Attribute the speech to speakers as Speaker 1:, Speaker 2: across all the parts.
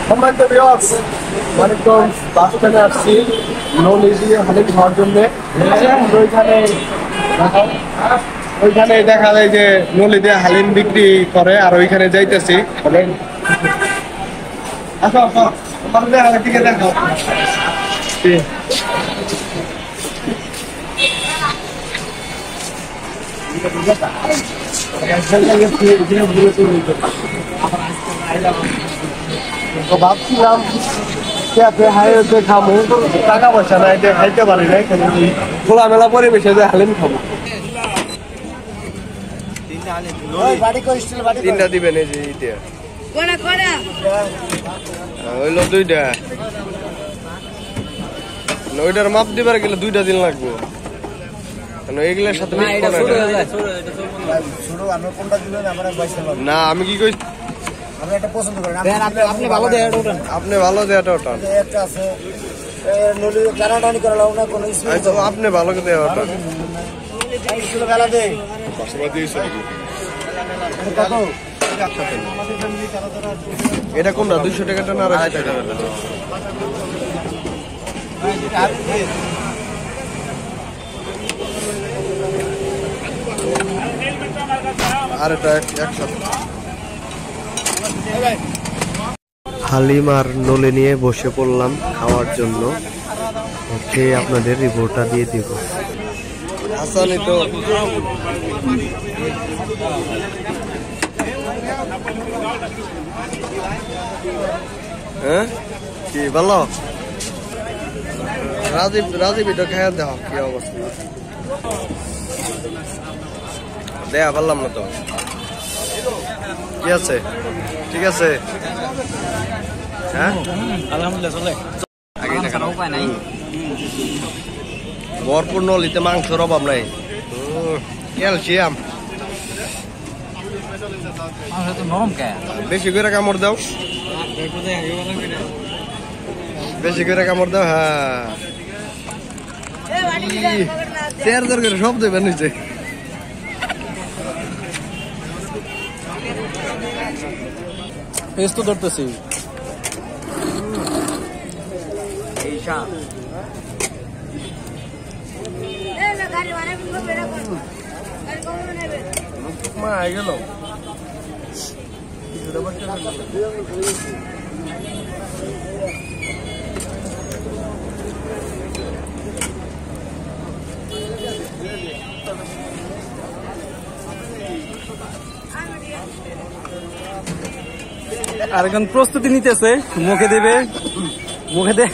Speaker 1: সম্মানিত ভিউয়ার্স, মানিকগঞ্জ বাস স্ট্যান্ডে আসছি নলিজি হালিম খাওয়ার জন্য। ওইখানে দেখা যায় যে নলি দিয়ে হালিম বিক্রি করে, আর ওইখানে যাইতেছি। আসো আসো, তোমাদের দিকে দেখো। তো ভাবছিলাম হাইওয়েতে খাবো, টাকা পয়সা নাই, খাইতে পারি নাই। খোলামেলা পরিবেশে যে হালিম খাবো। তিনটা দিবেন এই যে এটা হইলো দুইটা, ওইটার মাপ দিবার গেলে 2টা দিন লাগবে। এগুলোর সাথে না, আমি কি কই আপনি ভালো দেয়াটা ওঠান, আপনি ভালো দেয়া ওঠান। এটা কোনটা 200 টাকাটা না 250 টাকা? আর এটা 100।
Speaker 2: হালিম আর নলে নিয়ে বসে পড়লাম খাওয়ার জন্য। খেয়ে আপনাদের রিপোর্টটা দিয়ে দিব।
Speaker 1: হাসানি তো হ্যাঁ কি ভালো। রাজীব এটা খাইয়া দেওয়া কি অবস্থা দেয়া পারলাম না তো। কি আছে? ঠিক আছে, হ্যাঁ আলহামদুলিল্লাহ চলে। ভরপুর নলিতে মাংসের অভাব নাই, ক্যালসিয়াম। বেশি করে কামড় দাও, বেশি করে কামড় দাও। হ্যাঁ, চেয়ার দরকার সব দেবেন নিচে। তো ধরতেছি মা গেল।
Speaker 3: আর এখন প্রস্তুতি নিতেছে, মুখে দেবে, মুখে দে।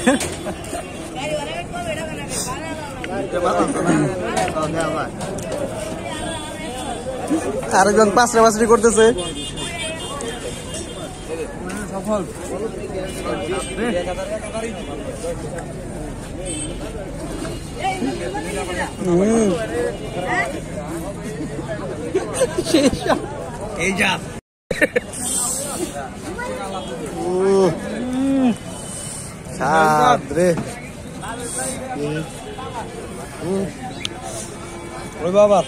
Speaker 3: আরেকজন পাঁচড়ি করতেছে। সফল এই যা
Speaker 1: রে ওই বাবা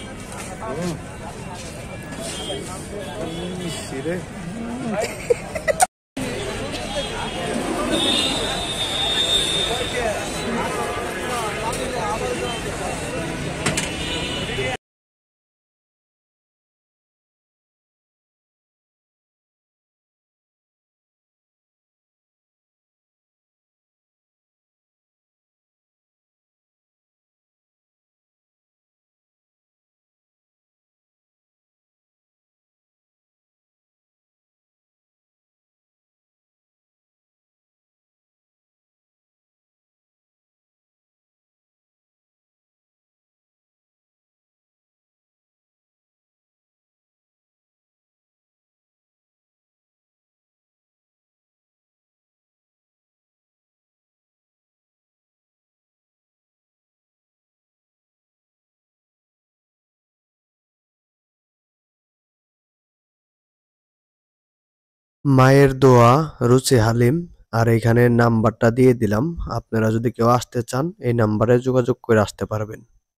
Speaker 2: মায়ের দোয়া রুচি হালিম। আর এখানে নাম্বারটা দিয়ে দিলাম, আপনারা যদি কেউ আসতে চান এই নাম্বারে যোগাযোগ করে আসতে পারবেন।